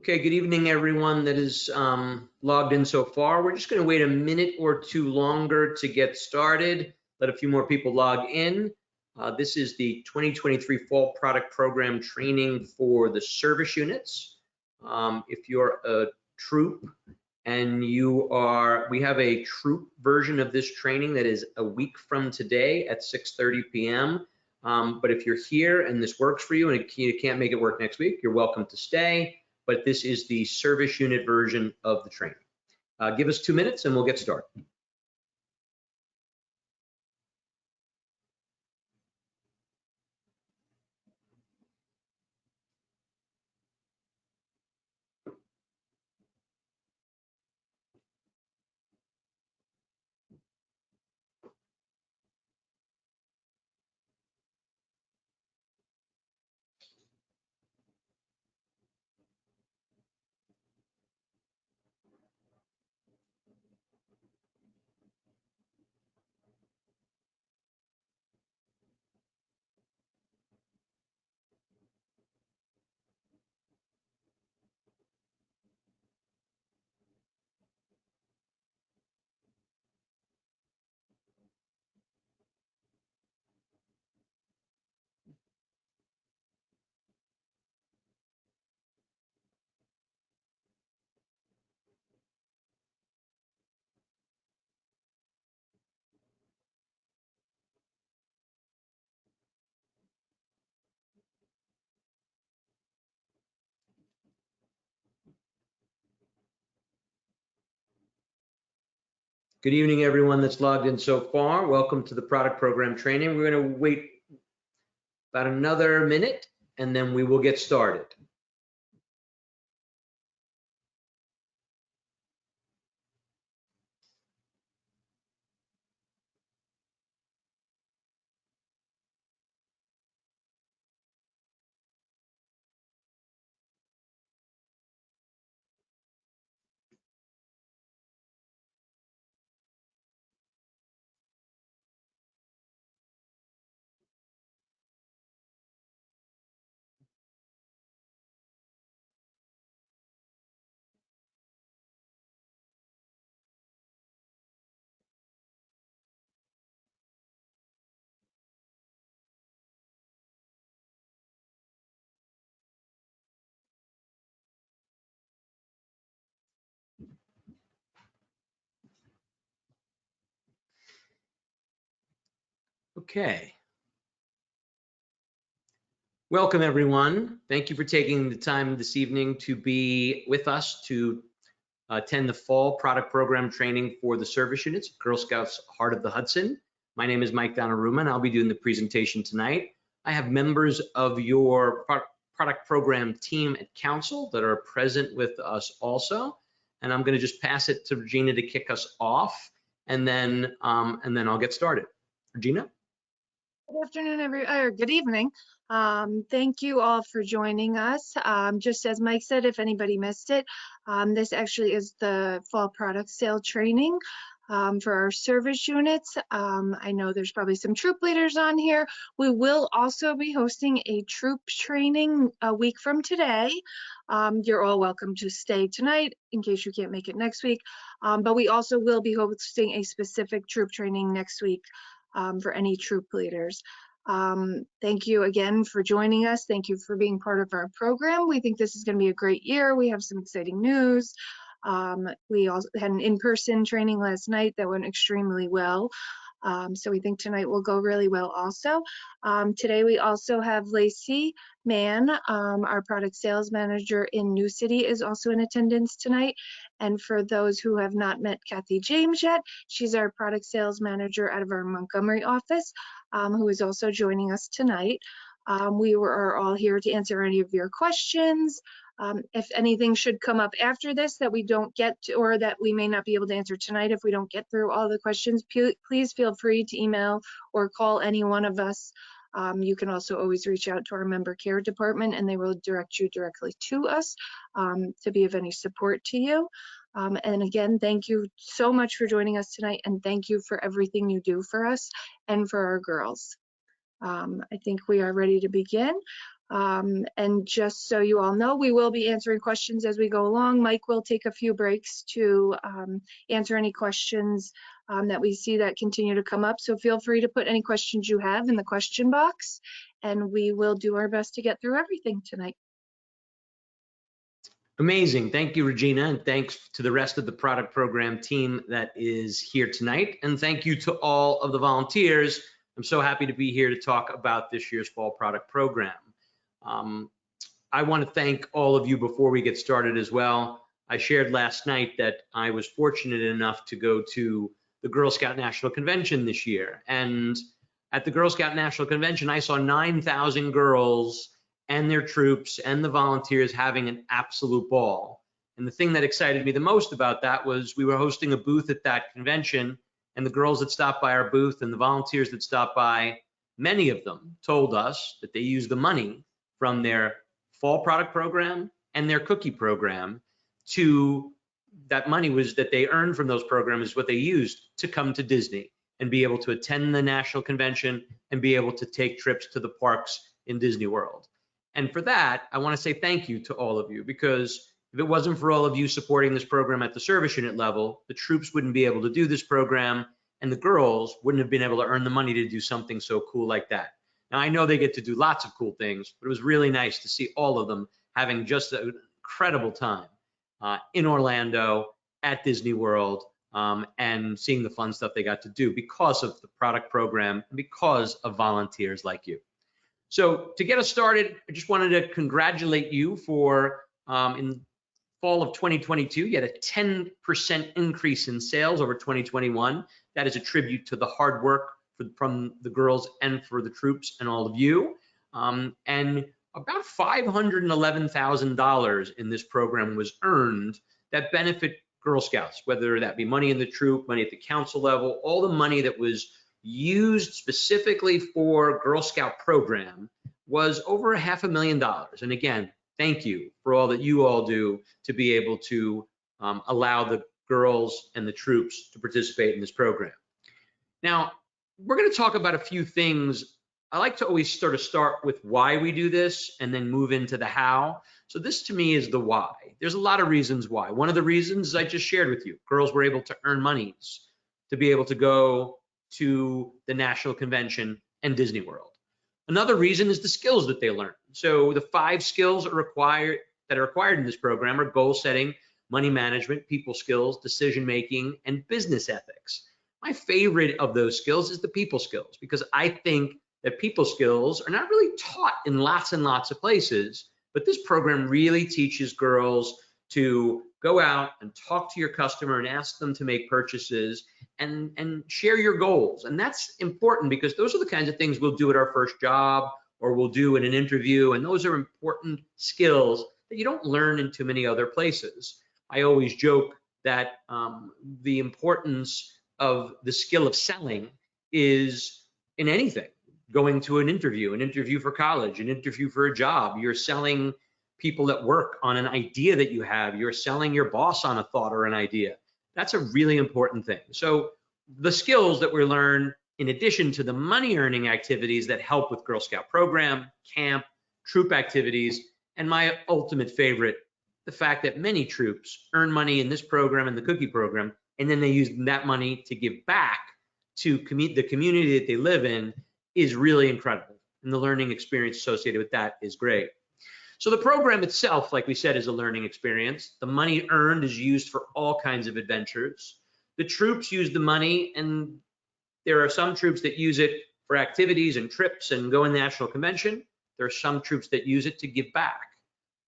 Okay, good evening, everyone that is logged in so far. We're just going to wait a minute or two longer to get started. Let a few more people log in. This is the 2023 Fall Product Program training for the service units. If you're a troop and we have a troop version of this training that is a week from today at 6:30 p.m. But if you're here and this works for you and you can't make it work next week, you're welcome to stay. But this is the service unit version of the training. Give us 2 minutes and we'll get started. Good evening, everyone that's logged in so far. Welcome to the product program training. We're going to wait about another minute and then we will get started. Okay. Welcome, everyone. Thank you for taking the time this evening to be with us to attend the Fall Product Program training for the service units, Girl Scouts Heart of the Hudson. My name is Mike Donnarumma, and I'll be doing the presentation tonight. I have members of your product program team at council that are present with us also, and I'm going to just pass it to Regina to kick us off, and then I'll get started. Regina? Good afternoon, or good evening. Thank you all for joining us. Just as Mike said, if anybody missed it, this actually is the fall product sale training for our service units. I know there's probably some troop leaders on here. We will also be hosting a troop training a week from today. You're all welcome to stay tonight in case you can't make it next week. But we also will be hosting a specific troop training next week for any troop leaders. Thank you again for joining us. Thank you for being part of our program. We think this is going to be a great year. We have some exciting news. We also had an in-person training last night that went extremely well. So we think tonight will go really well also. Today we also have Lacey Mann, our product sales manager in New City, is also in attendance tonight. And for those who have not met Kathy James yet, she's our product sales manager out of our Montgomery office, who is also joining us tonight. We are all here to answer any of your questions. If anything should come up after this that we don't get to, or that we may not be able to answer tonight, if we don't get through all the questions, please feel free to email or call any one of us. You can also always reach out to our member care department and they will direct you directly to us to be of any support to you. And again, thank you so much for joining us tonight, and thank you for everything you do for us and for our girls. I think we are ready to begin. And just so you all know, we will be answering questions as we go along. Mike will take a few breaks to answer any questions that we see that continue to come up. So feel free to put any questions you have in the question box, and we will do our best to get through everything tonight. Amazing. Thank you, Regina, and thanks to the rest of the product program team that is here tonight. And thank you to all of the volunteers. I'm so happy to be here to talk about this year's fall product program. I want to thank all of you before we get started as well. I shared last night that I was fortunate enough to go to the Girl Scout National Convention this year. And at the Girl Scout National Convention, I saw 9,000 girls and their troops and the volunteers having an absolute ball. And the thing that excited me the most about that was we were hosting a booth at that convention, and the girls that stopped by our booth and the volunteers that stopped by, many of them told us that they used the money from their fall product program and their cookie program to, that money was that they earned from those programs what they used to come to Disney and be able to attend the national convention and be able to take trips to the parks in Disney World. And for that, I want to say thank you to all of you, because if it wasn't for all of you supporting this program at the service unit level, the troops wouldn't be able to do this program, and the girls wouldn't have been able to earn the money to do something so cool like that. Now, I know they get to do lots of cool things, but it was really nice to see all of them having just an incredible time in Orlando, at Disney World, and seeing the fun stuff they got to do because of the product program and because of volunteers like you. So to get us started, I just wanted to congratulate you for, in fall of 2022, you had a 10% increase in sales over 2021. That is a tribute to the hard work from the girls and for the troops and all of you. And about $511,000 in this program was earned that benefit Girl Scouts, whether that be money in the troop, money at the council level, all the money that was used specifically for Girl Scout program was over $500,000. And again, thank you for all that you all do to be able to allow the girls and the troops to participate in this program. Now, we're going to talk about a few things. I like to always sort of start with why we do this and then move into the how. So this to me is the why. There's a lot of reasons why. One of the reasons I just shared with you, girls were able to earn monies to be able to go to the national convention and Disney World. Another reason is the skills that they learn. So the 5 skills that are required in this program are goal setting, money management, people skills, decision making, and business ethics. My favorite of those skills is the people skills, because I think that people skills are not really taught in lots and lots of places, but this program really teaches girls to go out and talk to your customer and ask them to make purchases and share your goals. And that's important because those are the kinds of things we'll do at our first job or we'll do in an interview. And those are important skills that you don't learn in too many other places. I always joke that the importance of the skill of selling is in anything. Going to an interview for college, an interview for a job. You're selling people at work on an idea that you have. You're selling your boss on a thought or an idea. That's a really important thing. So the skills that we learn, in addition to the money earning activities that help with Girl Scout program, camp, troop activities, and my ultimate favorite, the fact that many troops earn money in this program and the cookie program, and then they use that money to give back to the community that they live in, is really incredible. And the learning experience associated with that is great. So the program itself, like we said, is a learning experience. The money earned is used for all kinds of adventures. The troops use the money, and there are some troops that use it for activities and trips and go in the national convention. There are some troops that use it to give back.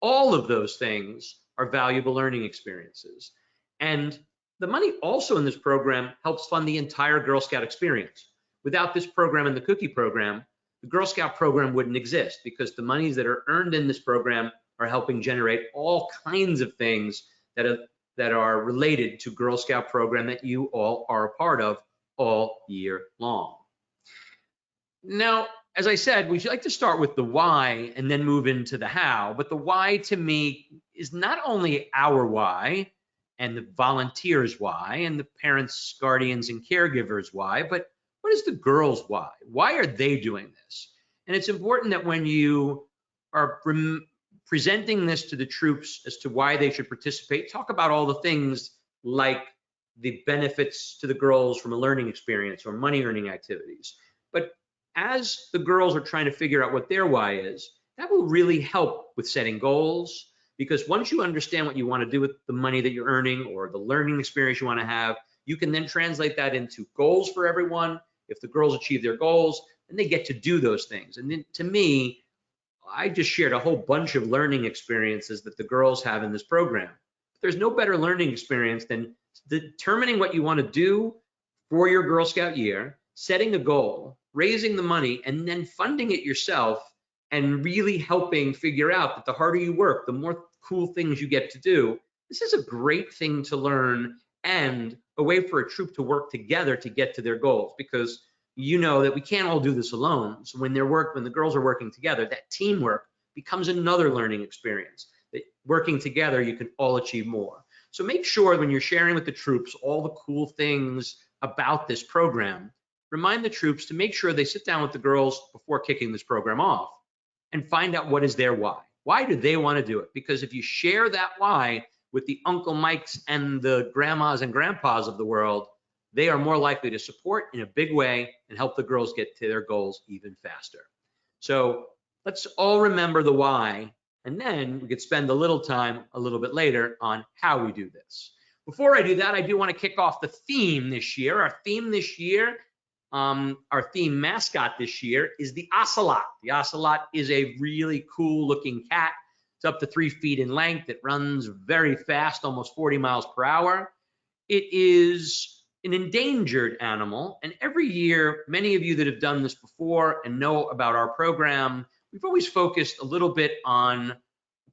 All of those things are valuable learning experiences. And the money also in this program helps fund the entire Girl Scout experience. Without this program and the cookie program, the Girl Scout program wouldn't exist, because the monies that are earned in this program are helping generate all kinds of things that are related to Girl Scout program that you all are a part of all year long. Now, as I said, we like to start with the why and then move into the how, but the why to me is not only our why and the volunteers why and the parents, guardians, and caregivers why, but what is the girls' why? Why are they doing this? And it's important that when you are presenting this to the troops as to why they should participate, talk about all the things like the benefits to the girls from a learning experience or money earning activities. But as the girls are trying to figure out what their why is, that will really help with setting goals, because once you understand what you want to do with the money that you're earning or the learning experience you want to have, you can then translate that into goals for everyone. If the girls achieve their goals, then they get to do those things. And then to me, I just shared a whole bunch of learning experiences that the girls have in this program. There's no better learning experience than determining what you want to do for your Girl Scout year, setting a goal, raising the money, and then funding it yourself, and really helping figure out that the harder you work, the more cool things you get to do. This is a great thing to learn and a way for a troop to work together to get to their goals, because you know that we can't all do this alone. So when the girls are working together, that teamwork becomes another learning experience. That working together, you can all achieve more. So make sure when you're sharing with the troops all the cool things about this program, remind the troops to make sure they sit down with the girls before kicking this program off and find out what is their why. Why do they want to do it? Because if you share that why with the Uncle Mikes and the grandmas and grandpas of the world, they are more likely to support in a big way and help the girls get to their goals even faster. So let's all remember the why, and then we could spend a little time a little bit later on how we do this. Before I do that, I do want to kick off the theme this year. Our theme this year, our theme mascot this year is the ocelot. The ocelot is a really cool looking cat. It's up to 3 feet in length. It runs very fast, almost 40 miles per hour. It is an endangered animal, and every year, many of you that have done this before and know about our program, we've always focused a little bit on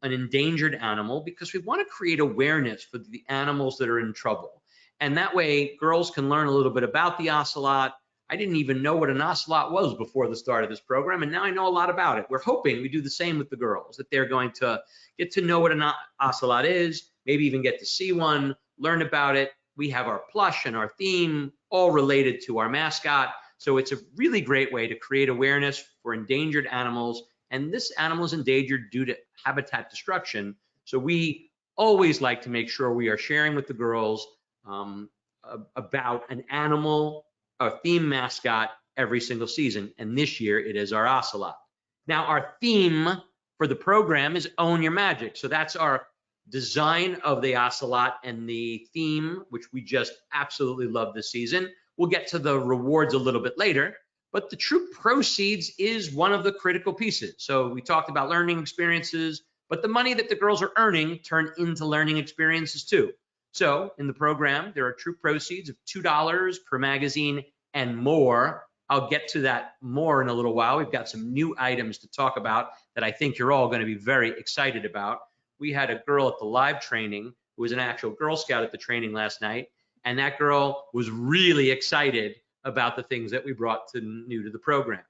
an endangered animal because we want to create awareness for the animals that are in trouble. And that way, girls can learn a little bit about the ocelot. I didn't even know what an ocelot was before the start of this program, and now I know a lot about it. We're hoping we do the same with the girls, that they're going to get to know what an ocelot is, maybe even get to see one, learn about it. We have our plush and our theme all related to our mascot. So it's a really great way to create awareness for endangered animals. And this animal is endangered due to habitat destruction. So we always like to make sure we are sharing with the girls about an animal, a theme mascot every single season. And this year it is our ocelot. Now our theme for the program is Own Your Magic. So that's our design of the ocelot and the theme, which we just absolutely love this season. We'll get to the rewards a little bit later, but the troop proceeds is one of the critical pieces. So we talked about learning experiences, but the money that the girls are earning turn into learning experiences too. So in the program, there are troop proceeds of $2 per magazine and more. I'll get to that more in a little while. We've got some new items to talk about that I think you're all going to be very excited about. We had a girl at the live training who was an actual Girl Scout at the training last night, and that girl was really excited about the things that we brought new to the program.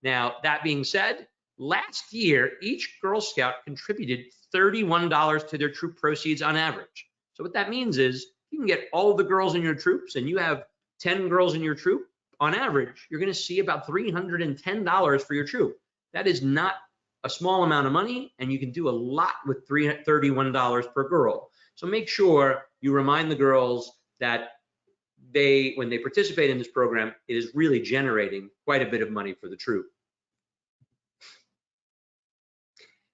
Now, that being said, last year, each Girl Scout contributed $31 to their troop proceeds on average. So what that means is you can get all the girls in your troops, and you have 10 girls in your troop. On average, you're going to see about $310 for your troop. That is not a small amount of money, and you can do a lot with $31 per girl. So make sure you remind the girls that when they participate in this program, it is really generating quite a bit of money for the troop.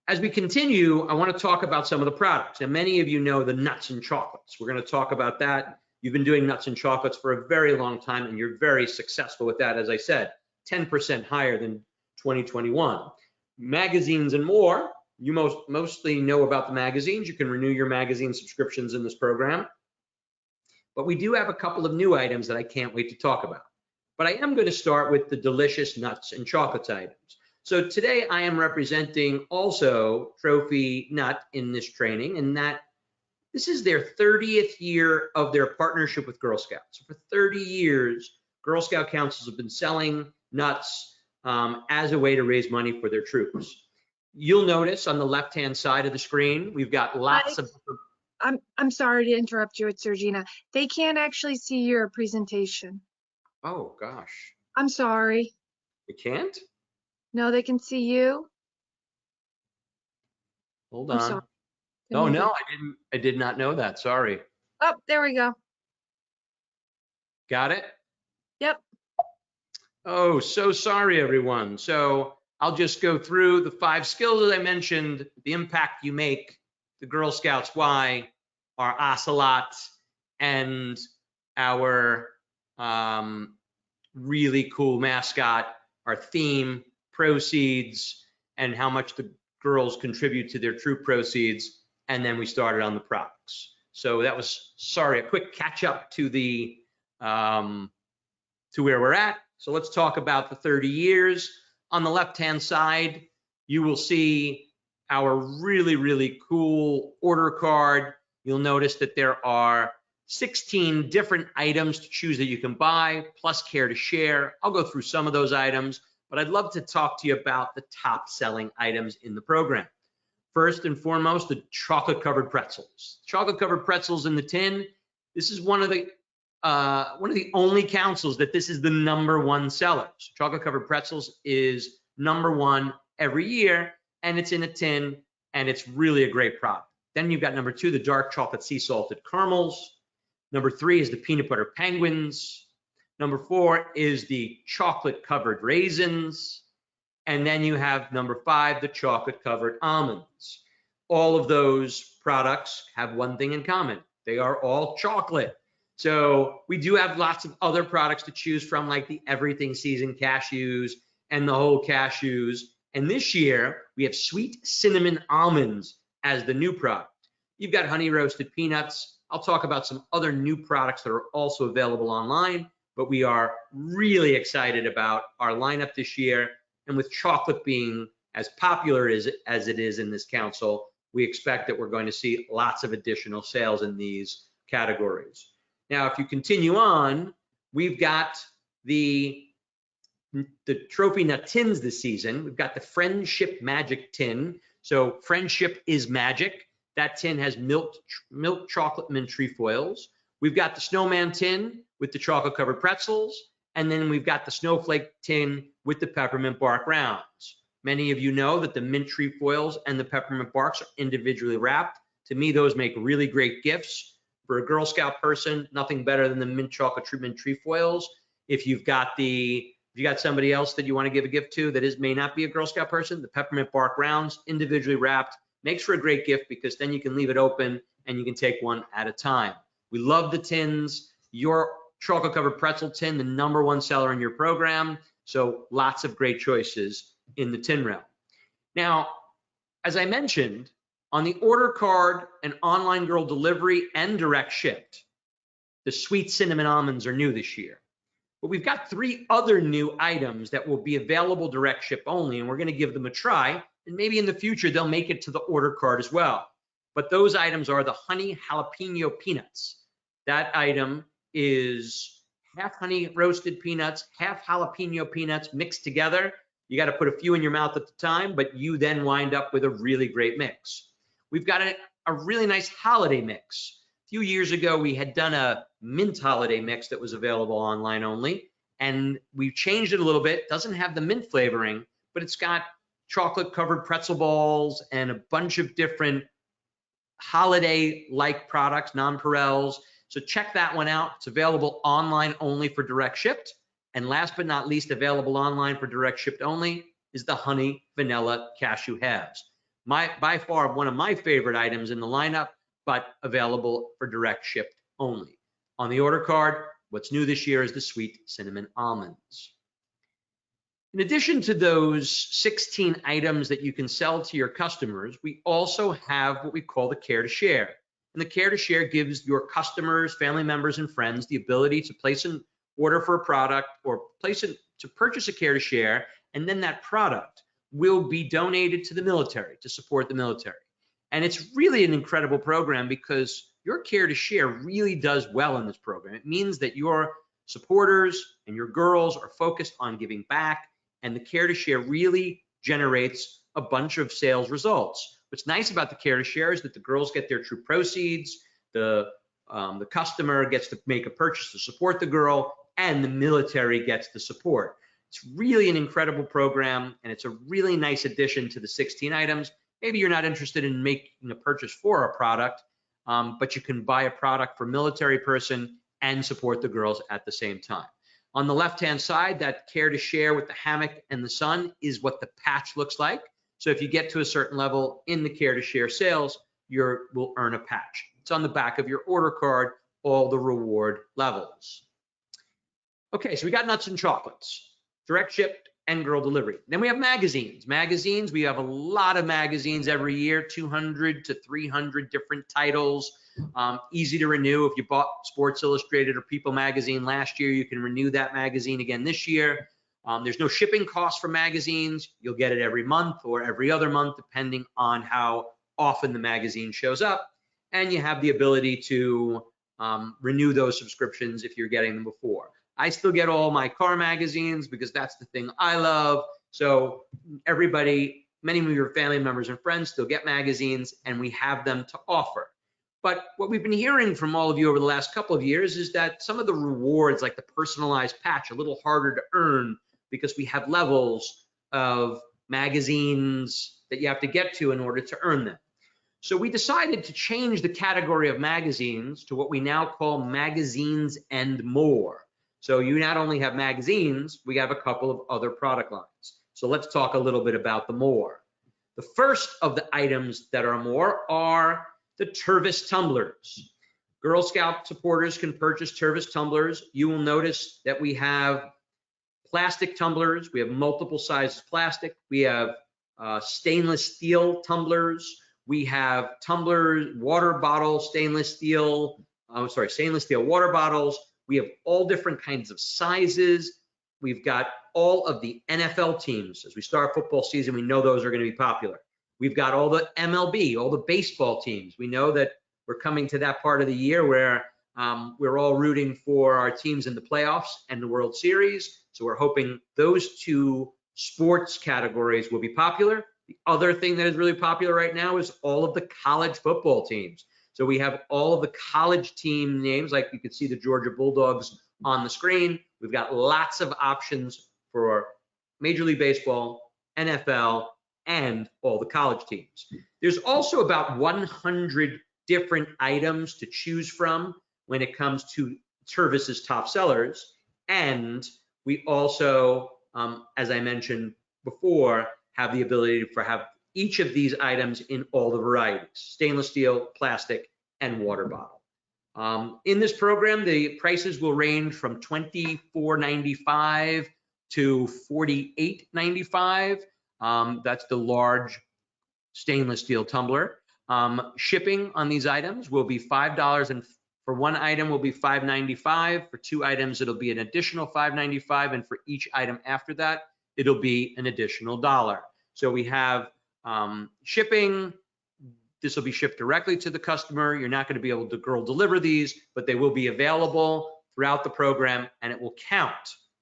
As we continue, I want to talk about some of the products, and many of you know the nuts and chocolates. We're going to talk about that. You've been doing nuts and chocolates for a very long time, and you're very successful with that. As I said, 10% higher than 2021. Magazines and more. You mostly know about the magazines. You can renew your magazine subscriptions in this program. But we do have a couple of new items that I can't wait to talk about. But I am going to start with the delicious nuts and chocolates items. So today I am representing also Trophy Nut in this training, and that this is their 30th year of their partnership with Girl Scouts. So for 30 years, Girl Scout councils have been selling nuts as a way to raise money for their troops. You'll notice on the left-hand side of the screen, we've got lots of. I'm sorry to interrupt you, it's Sergina. They can't actually see your presentation. Oh gosh. I'm sorry. You can't? No, they can see you. Hold I'm sorry. on. Oh, Didn't mean no, to- I did not know that. Sorry. Oh, there we go. Got it? Yep. Oh, so sorry, everyone. So I'll just go through the 5 skills that I mentioned, the impact you make, the Girl Scouts why, our ocelot, and our really cool mascot, our theme, proceeds, and how much the girls contribute to their troop proceeds. And then we started on the products. So that was, sorry, a quick catch up to the to where we're at. So let's talk about the 30 years. On the left-hand side, you will see our really, really cool order card. You'll notice that there are 16 different items to choose that you can buy, plus care to share. I'll go through some of those items, but I'd love to talk to you about the top selling items in the program. First and foremost, the chocolate covered pretzels. Chocolate covered pretzels in the tin. This is one of the only councils that this is the #1 seller. So chocolate covered pretzels is #1 every year, and it's in a tin, and it's really a great product. Then you've got #2, the dark chocolate sea salted caramels. #3 is the peanut butter penguins. #4 is the chocolate covered raisins. And then you have #5, the chocolate covered almonds. All of those products have one thing in common. They are all chocolate. So we do have lots of other products to choose from, like the everything season cashews and the whole cashews. And this year we have sweet cinnamon almonds as the new product. You've got honey roasted peanuts. I'll talk about some other new products that are also available online, but we are really excited about our lineup this year. And with chocolate being as popular as it is in this council, we expect that we're going to see lots of additional sales in these categories. Now, if you continue on, we've got the Trophy Nut tins this season. We've got the Friendship Magic tin. So friendship is magic. That tin has milk chocolate mint trefoils. We've got the Snowman tin with the chocolate covered pretzels. And then we've got the Snowflake tin with the peppermint bark rounds. Many of you know that the mint trefoils and the peppermint barks are individually wrapped. To me, those make really great gifts. For a Girl Scout person, nothing better than the mint chocolate mint trefoils. If you got somebody else that you want to give a gift to that may not be a Girl Scout person, the peppermint bark rounds, individually wrapped, makes for a great gift because then you can leave it open and you can take one at a time. We love the tins. Your chocolate covered pretzel tin, the #1 seller in your program. So lots of great choices in the tin realm. Now, as I mentioned, on the order card and online girl delivery and direct shipped, the sweet cinnamon almonds are new this year. But we've got 3 other new items that will be available direct ship only, and we're going to give them a try. And maybe in the future, they'll make it to the order card as well. But those items are the honey jalapeno peanuts. That item is half honey roasted peanuts, half jalapeno peanuts mixed together. You got to put a few in your mouth at the time, but you then wind up with a really great mix. We've got a really nice holiday mix. A few years ago, we had done a mint holiday mix that was available online only, and we've changed it a little bit. It doesn't have the mint flavoring, but it's got chocolate covered pretzel balls and a bunch of different holiday-like products, nonpareils. So check that one out. It's available online only for direct shipped. And last but not least, available online for direct shipped only is the honey vanilla cashew halves. By far one of my favorite items in the lineup, but available for direct shipped only. On the order card, what's new this year is the sweet cinnamon almonds. In addition to those 16 items that you can sell to your customers, we also have what we call the Care to Share. And the Care to Share gives your customers, family members, and friends the ability to place an order for a product or to purchase a Care to Share, and then that product will be donated to the military to support the military. And it's really an incredible program because your Care to Share really does well in this program. It means that your supporters and your girls are focused on giving back, and the Care to Share really generates a bunch of sales results. What's nice about the Care to Share is that the girls get their true proceeds, the customer gets to make a purchase to support the girl, and the military gets the support. It's really an incredible program, and it's a really nice addition to the 16 items. maybe you're not interested in making a purchase for a product, but you can buy a product for military person and support the girls at the same time. On the left-hand side, that Care to Share with the hammock and the sun is what the patch looks like. So if you get to a certain level in the Care to Share sales, you will earn a patch. It's on the back of your order card, all the reward levels. Okay, so we got nuts and chocolates, direct shipped and girl delivery. Then we have magazines. Magazines, we have a lot of magazines every year, 200 to 300 different titles. Easy to renew. If you bought Sports Illustrated or People magazine last year, you can renew that magazine again this year. There's no shipping cost for magazines. You'll get it every month or every other month, depending on how often the magazine shows up. And you have the ability to renew those subscriptions if you're getting them before. I still get all my car magazines because that's the thing I love. So everybody, many of your family members and friends still get magazines, and we have them to offer. But what we've been hearing from all of you over the last couple of years is that some of the rewards, like the personalized patch, are a little harder to earn because we have levels of magazines that you have to get to in order to earn them. So we decided to change the category of magazines to what we now call magazines and more. So you not only have magazines, we have a couple of other product lines. So let's talk a little bit about the more. The first of the items that are more are the Tervis tumblers. Girl Scout supporters can purchase Tervis tumblers. You will notice that we have plastic tumblers. We have multiple sizes plastic. We have stainless steel tumblers. We have tumblers, water bottles, stainless steel water bottles. We have all different kinds of sizes. We've got all of the NFL teams. As we start football season, we know those are going to be popular. We've got all the MLB, all the baseball teams. We know that we're coming to that part of the year where we're all rooting for our teams in the playoffs and the World Series. So we're hoping those two sports categories will be popular. The other thing that is really popular right now is all of the college football teams. So we have all of the college team names, like you can see the Georgia Bulldogs on the screen. We've got lots of options for Major League Baseball, NFL, and all the college teams. There's also about 100 different items to choose from when it comes to Tervis's top sellers. And we also, as I mentioned before, have the ability to have each of these items in all the varieties: stainless steel, plastic, and water bottle. In this program, the prices will range from $24.95 to $48.95. That's the large stainless steel tumbler. Shipping on these items will be $5, and for one item will be $5.95. For two items, it'll be an additional $5.95, and for each item after that, it'll be an additional $1. So we have shipping. This will be shipped directly to the customer. You're not going to be able to girl deliver these, but they will be available throughout the program, and it will count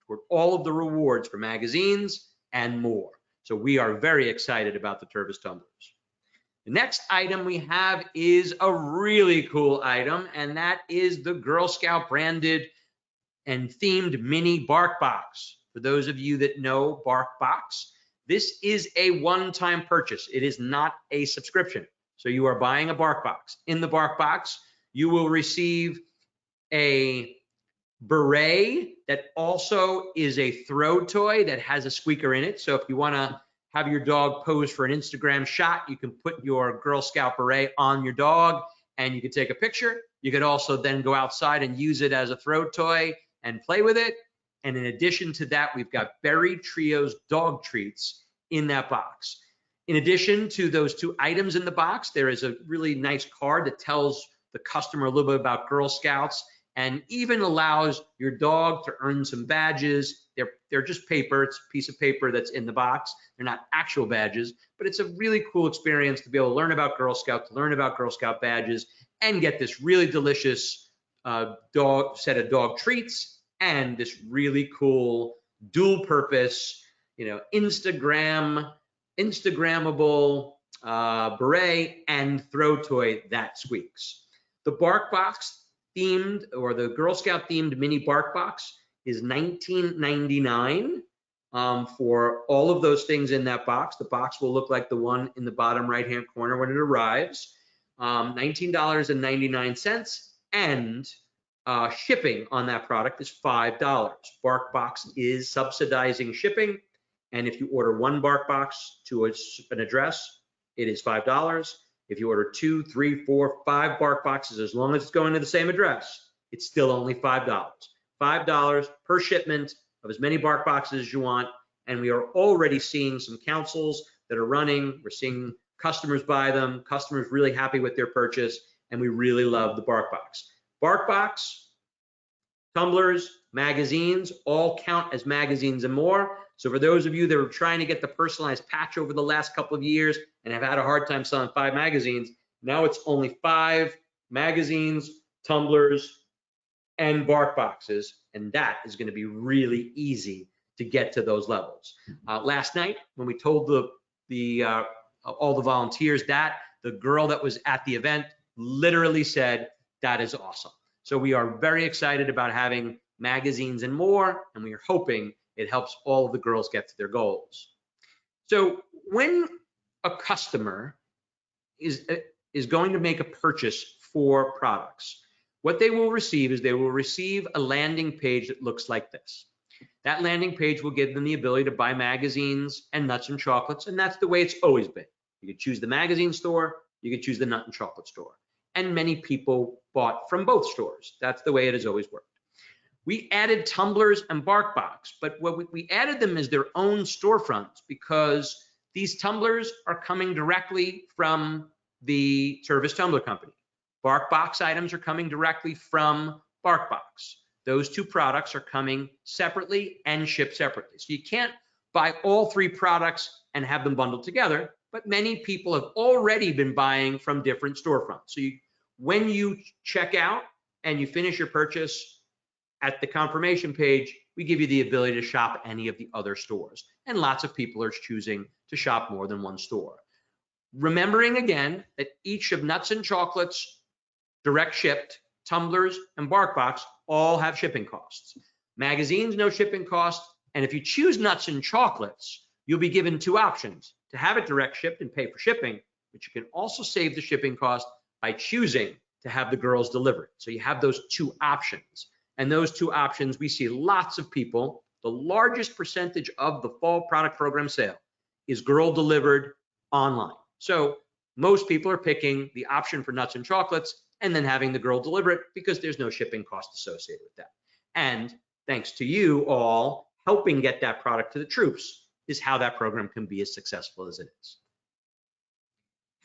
toward all of the rewards for magazines and more. So we are very excited about the Tervis tumblers. The next item we have is a really cool item, and that is the Girl Scout branded and themed mini Bark Box. For those of you that know Bark Box, this is a one-time purchase. It is not a subscription. So you are buying a Bark Box. In the Bark Box, you will receive a beret that also is a throw toy that has a squeaker in it. So if you want to have your dog pose for an Instagram shot, you can put your Girl Scout beret on your dog and you can take a picture. You could also then go outside and use it as a throw toy and play with it. And in addition to that, we've got Berry Trios dog treats in that box. In addition to those two items in the box, there is a really nice card that tells the customer a little bit about Girl Scouts and even allows your dog to earn some badges. They're just paper. It's a piece of paper that's in the box. They're not actual badges, but it's a really cool experience to be able to learn about Girl Scouts, to learn about Girl Scout badges, and get this really delicious set of dog treats and this really cool dual purpose, Instagrammable beret and throw toy that squeaks. The Bark Box themed, or the Girl Scout themed mini Bark Box, is $19.99. for all of those things in that box. The box will look like the one in the bottom right-hand corner when it arrives. $19.99, and shipping on that product is $5. BarkBox is subsidizing shipping, and if you order one BarkBox to an address, it is $5. If you order 2, 3, 4, 5 BarkBoxes, as long as it's going to the same address, it's still only $5. $5 per shipment of as many BarkBoxes as you want, and we are already seeing some councils that are running. We're seeing customers buy them, customers really happy with their purchase, and we really love the BarkBox. BarkBox, tumblers, magazines, all count as magazines and more. So for those of you that are trying to get the personalized patch over the last couple of years and have had a hard time selling 5 magazines, now it's only 5 magazines, tumblers, and BarkBoxes, and that is going to be really easy to get to those levels. Last night, when we told all the volunteers that, the girl that was at the event literally said, "That is awesome." So we are very excited about having magazines and more, and we are hoping it helps all of the girls get to their goals. So when a customer is going to make a purchase for products, what they will receive is they will receive a landing page that looks like this. That landing page will give them the ability to buy magazines and nuts and chocolates, and that's the way it's always been. You could choose the magazine store, you could choose the nut and chocolate store. And many people bought from both stores. That's the way it has always worked. We added tumblers and BarkBox, but what we added them as their own storefronts because these tumblers are coming directly from the Tervis Tumbler Company. BarkBox items are coming directly from BarkBox. Those two products are coming separately and shipped separately. So you can't buy all 3 products and have them bundled together, but many people have already been buying from different storefronts. So when you check out and you finish your purchase, at the confirmation page, we give you the ability to shop any of the other stores. And lots of people are choosing to shop more than one store. Remembering again that each of nuts and chocolates, direct shipped, tumblers, and BarkBox all have shipping costs. Magazines, no shipping cost. And if you choose nuts and chocolates, you'll be given 2 options: to have it direct shipped and pay for shipping, but you can also save the shipping cost by choosing to have the girls deliver it. So you have those 2 options. And those 2 options, we see lots of people, the largest percentage of the fall product program sale is girl delivered online. So most people are picking the option for nuts and chocolates and then having the girl deliver it because there's no shipping cost associated with that. And thanks to you all helping get that product to the troops is how that program can be as successful as it is.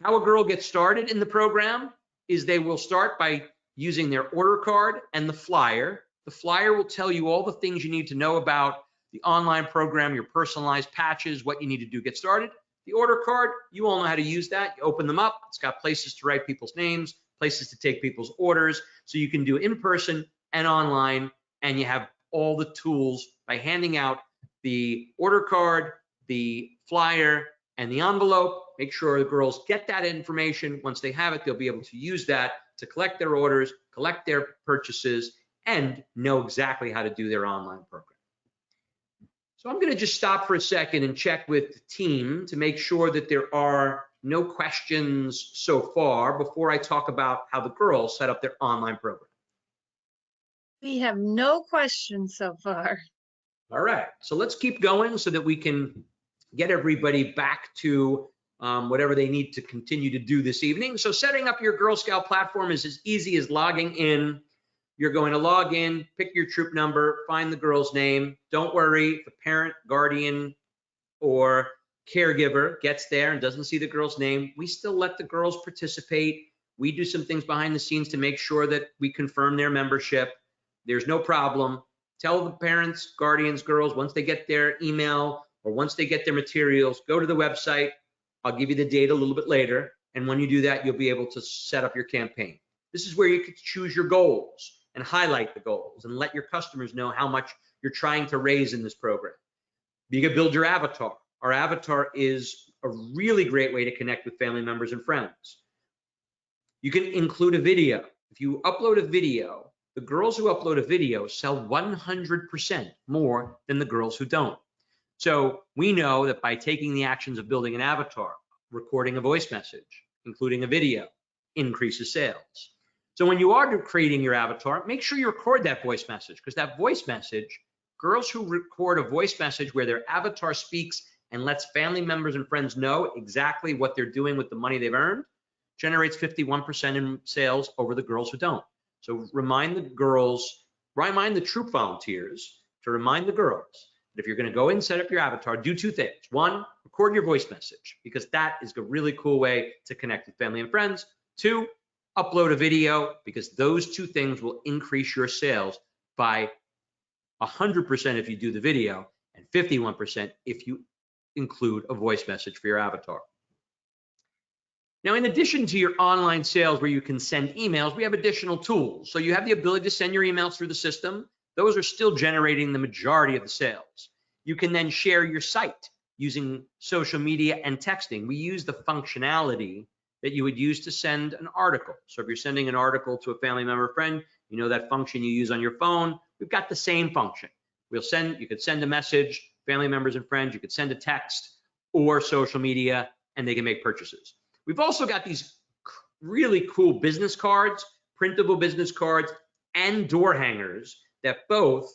How a girl gets started in the program is they will start by using their order card and the flyer. The flyer will tell you all the things you need to know about the online program, your personalized patches, what you need to do to get started. The order card, you all know how to use that. You open them up. It's got places to write people's names, places to take people's orders. So you can do in person and online, and you have all the tools by handing out the order card, the flyer, and the envelope. Make sure the girls get that information. Once they have it, they'll be able to use that to collect their orders, collect their purchases, and know exactly how to do their online program. So I'm going to just stop for a second and check with the team to make sure that there are no questions so far before I talk about how the girls set up their online program. We have no questions so far. All right, so let's keep going so that we can get everybody back to whatever they need to continue to do this evening. So setting up your Girl Scout platform is as easy as logging in. You're going to log in, pick your troop number, find the girl's name. Don't worry if the parent, guardian, or caregiver gets there and doesn't see the girl's name. We still let the girls participate. We do some things behind the scenes to make sure that we confirm their membership. There's no problem. Tell the parents, guardians, girls, once they get their email or once they get their materials, go to the website. I'll give you the date a little bit later. And when you do that, you'll be able to set up your campaign. This is where you can choose your goals and highlight the goals and let your customers know how much you're trying to raise in this program. You can build your avatar. Our avatar is a really great way to connect with family members and friends. You can include a video. If you upload a video, the girls who upload a video sell 100% more than the girls who don't. So we know that by taking the actions of building an avatar, recording a voice message, including a video, increases sales. So when you are creating your avatar, make sure you record that voice message, because that voice message, girls who record a voice message where their avatar speaks and lets family members and friends know exactly what they're doing with the money they've earned, generates 51% in sales over the girls who don't. So remind the troop volunteers to remind the girls that if you're going to go in and set up your avatar, do two things. One, record your voice message, because that is a really cool way to connect with family and friends. Two, upload a video, because those two things will increase your sales by 100% if you do the video, and 51% if you include a voice message for your avatar. Now, in addition to your online sales where you can send emails, we have additional tools. So you have the ability to send your emails through the system. Those are still generating the majority of the sales. You can then share your site using social media and texting. We use the functionality that you would use to send an article. So if you're sending an article to a family member or friend, you know that function you use on your phone. We've got the same function. You could send a message, family members and friends, you could send a text or social media, and they can make purchases. We've also got these really cool business cards, printable business cards, and door hangers that both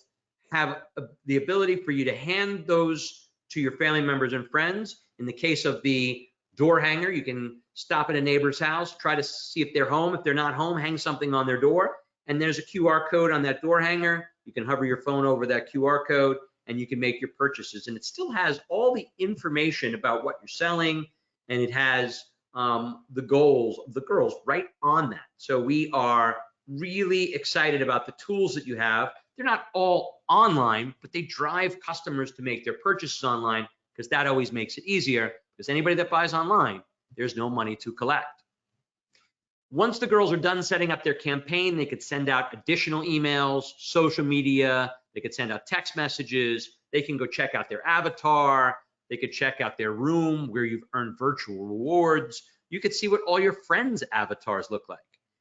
have the ability for you to hand those to your family members and friends. In the case of the door hanger, you can stop at a neighbor's house, try to see if they're home. If they're not home, hang something on their door, and there's a QR code on that door hanger. You can hover your phone over that QR code and you can make your purchases. And it still has all the information about what you're selling, and it has the goals of the girls right on that. So we are really excited about the tools that you have. They're not all online, but they drive customers to make their purchases online, because that always makes it easier, because anybody that buys online, there's no money to collect. Once the girls are done setting up their campaign, they could send out additional emails, social media, they could send out text messages, they can go check out their avatar, they could check out their room where you've earned virtual rewards. You could see what all your friends' avatars look like.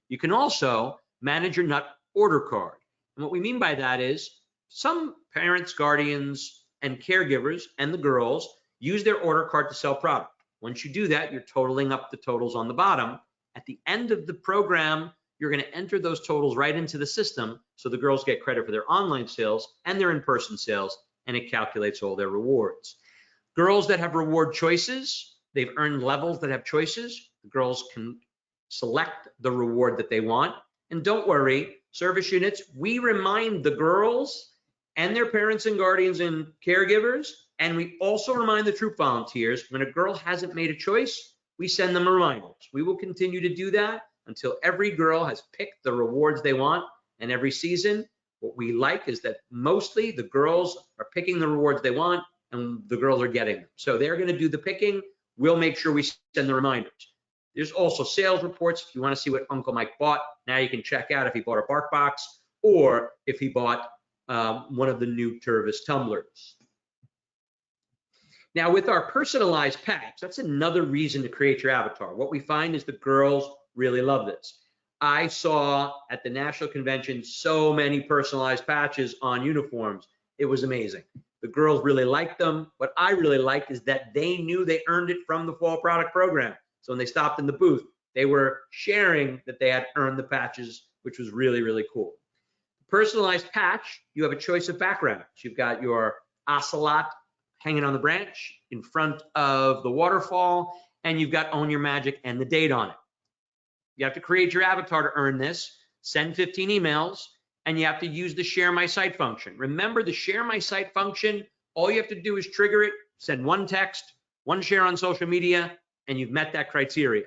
You can also manage your nut order card. And what we mean by that is some parents, guardians, and caregivers and the girls use their order card to sell product. Once you do that, you're totaling up the totals on the bottom. At the end of the program, you're going to enter those totals right into the system, so the girls get credit for their online sales and their in-person sales, and it calculates all their rewards. Girls that have reward choices, they've earned levels that have choices. The girls can select the reward that they want. And don't worry, service units, we remind the girls and their parents and guardians and caregivers, and we also remind the troop volunteers, when a girl hasn't made a choice, we send them reminders. We will continue to do that until every girl has picked the rewards they want. And every season, what we like is that mostly the girls are picking the rewards they want, and the girls are getting them. So they're going to do the picking. We'll make sure we send the reminders. There's also sales reports. If you want to see what Uncle Mike bought, now you can check out if he bought a BarkBox or if he bought one of the new Tervis tumblers. Now, with our personalized patch, that's another reason to create your avatar. What we find is the girls really love this. I saw at the national convention so many personalized patches on uniforms. It was amazing. The girls really liked them. What I really liked is that they knew they earned it from the fall product program. So when they stopped in the booth, they were sharing that they had earned the patches, which was really, really cool. Personalized patch, you have a choice of backgrounds. You've got your ocelot hanging on the branch in front of the waterfall, and you've got Own Your Magic and the date on it. You have to create your avatar to earn this, send 15 emails, and you have to use the Share My Site function. Remember, the Share My Site function, all you have to do is trigger it, send one text, one share on social media, and you've met that criteria.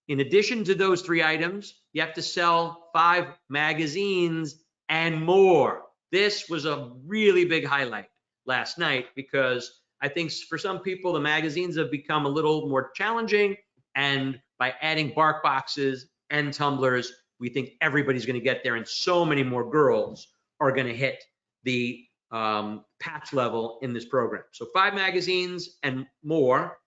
In addition to those 3 items, you have to sell 5 magazines and more. This was a really big highlight last night, because I think for some people, the magazines have become a little more challenging, and by adding BarkBoxes and tumblers, we think everybody's going to get there, and so many more girls are going to hit the patch level in this program. So 5 magazines and more,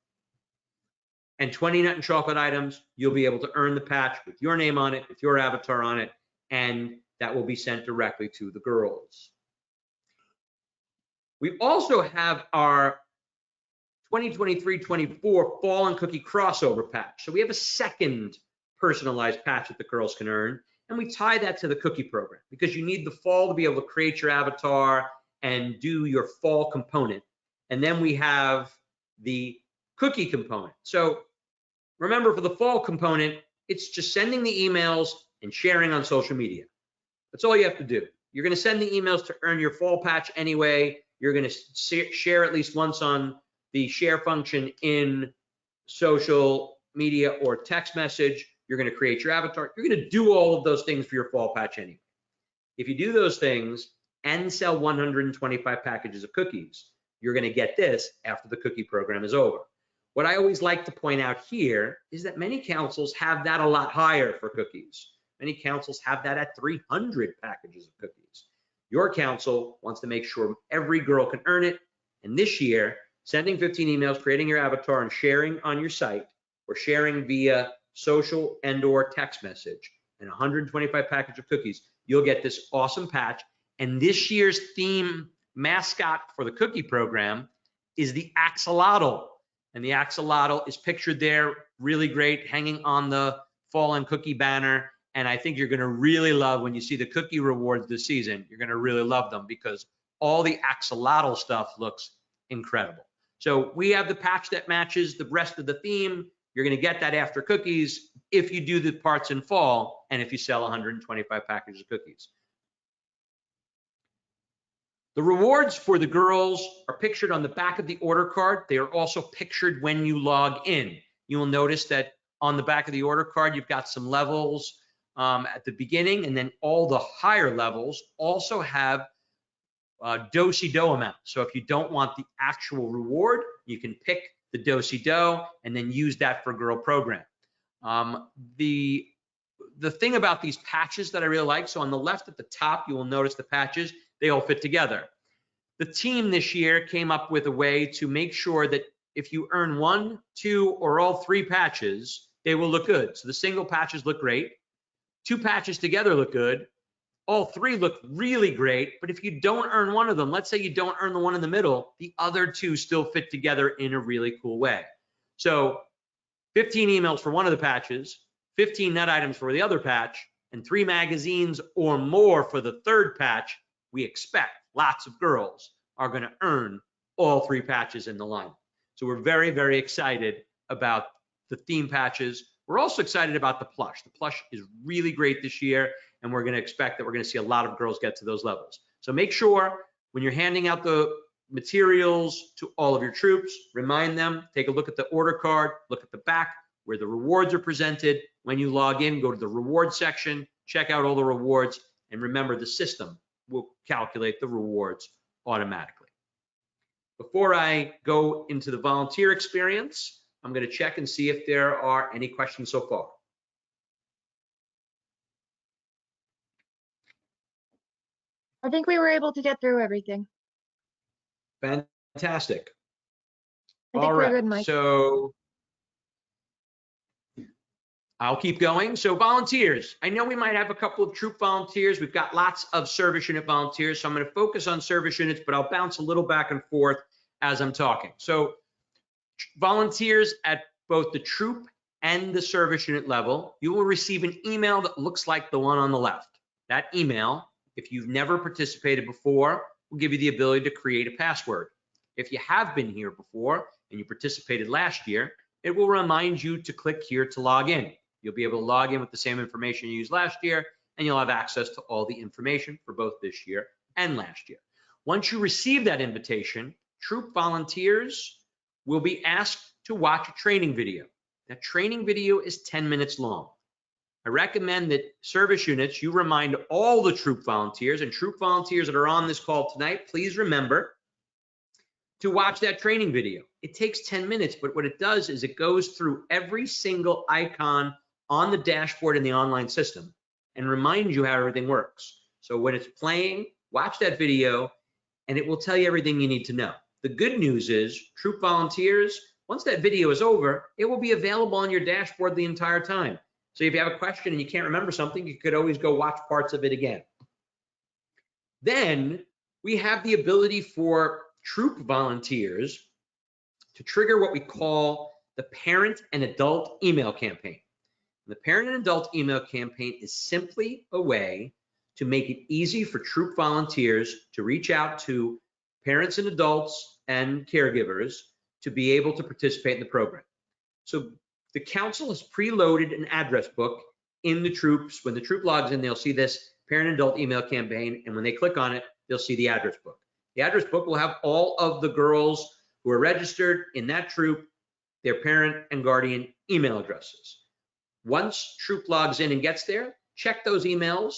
and 20 nut and chocolate items, you'll be able to earn the patch with your name on it, with your avatar on it, and that will be sent directly to the girls. We also have our 2023-24 fall and cookie crossover patch. So we have a second personalized patch that the girls can earn, and we tie that to the cookie program because you need the fall to be able to create your avatar and do your fall component. And then we have the cookie component. So remember, for the fall component, it's just sending the emails and sharing on social media. That's all you have to do. You're going to send the emails to earn your fall patch anyway. You're going to share at least once on the share function in social media or text message. You're going to create your avatar. You're going to do all of those things for your fall patch anyway. If you do those things and sell 125 packages of cookies, you're going to get this after the cookie program is over. What I always like to point out here is that many councils have that a lot higher for cookies. Many councils have that at 300 packages of cookies. Your council wants to make sure every girl can earn it. And this year, sending 15 emails, creating your avatar, and sharing on your site, or sharing via social and/or text message, and 125 package of cookies, you'll get this awesome patch. And this year's theme mascot for the cookie program is the axolotl. And the axolotl is pictured there, really great, hanging on the fall and cookie banner. And I think you're going to really love when you see the cookie rewards this season. You're going to really love them because all the axolotl stuff looks incredible. So we have the patch that matches the rest of the theme. You're going to get that after cookies if you do the parts in fall and if you sell 125 packages of cookies. The rewards for the girls are pictured on the back of the order card. They are also pictured when you log in. You will notice that on the back of the order card, you've got some levels at the beginning, and then all the higher levels also have do-si-do amount. So if you don't want the actual reward, you can pick the do-si-do and then use that for girl program. The thing about these patches that I really like, so on the left at the top, you will notice the patches, they all fit together. The team this year came up with a way to make sure that if you earn 1, 2, or all 3 patches, they will look good. So the single patches look great. 2 patches together look good. All 3 look really great, but if you don't earn one of them, let's say you don't earn the one in the middle, the other 2 still fit together in a really cool way. So 15 emails for one of the patches, 15 net items for the other patch, and 3 magazines or more for the third patch. We expect lots of girls are going to earn all 3 patches in the line. So we're very, very excited about the theme patches. We're also excited about the plush. The plush is really great this year, and we're going to expect that we're going to see a lot of girls get to those levels. So make sure when you're handing out the materials to all of your troops, remind them, take a look at the order card, look at the back where the rewards are presented. When you log in, go to the reward section, check out all the rewards, and remember the system will calculate the rewards automatically. Before I go into the volunteer experience, I'm going to check and see if there are any questions so far. I think we were able to get through everything. Fantastic. I think we're good, Mike. So I'll keep going. So volunteers, I know we might have a couple of troop volunteers. We've got lots of service unit volunteers. So I'm going to focus on service units, but I'll bounce a little back and forth as I'm talking. So volunteers at both the troop and the service unit level, you will receive an email that looks like the one on the left. That email, if you've never participated before, will give you the ability to create a password. If you have been here before and you participated last year, it will remind you to click here to log in. You'll be able to log in with the same information you used last year, and you'll have access to all the information for both this year and last year. Once you receive that invitation, troop volunteers will be asked to watch a training video. That training video is 10 minutes long. I recommend that service units, you remind all the troop volunteers and troop volunteers that are on this call tonight, please remember to watch that training video. It takes 10 minutes, but what it does is it goes through every single icon on the dashboard in the online system and reminds you how everything works. So when it's playing, watch that video and it will tell you everything you need to know. The good news is troop volunteers, once that video is over, it will be available on your dashboard the entire time. So if you have a question and you can't remember something, you could always go watch parts of it again. Then we have the ability for troop volunteers to trigger what we call the parent and adult email campaign. The parent and adult email campaign is simply a way to make it easy for troop volunteers to reach out to parents and adults and caregivers to be able to participate in the program. So the council has preloaded an address book in the troops. When the troop logs in, they'll see this parent and adult email campaign, and when they click on it, they'll see the address book. The address book will have all of the girls who are registered in that troop, their parent and guardian email addresses. Once troop logs in and gets there, check those emails,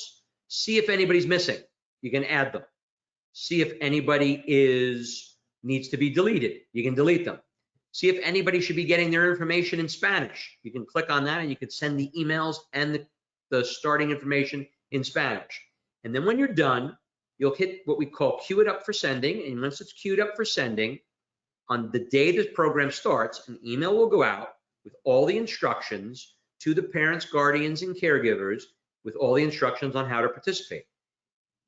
see if anybody's missing. You can add them. See if anybody needs to be deleted. You can delete them. See if anybody should be getting their information in Spanish. You can click on that and you can send the emails and the starting information in Spanish. And then when you're done, you'll hit what we call queue it up for sending. And once it's queued up for sending, on the day this program starts, an email will go out with all the instructions to the parents, guardians, and caregivers with all the instructions on how to participate.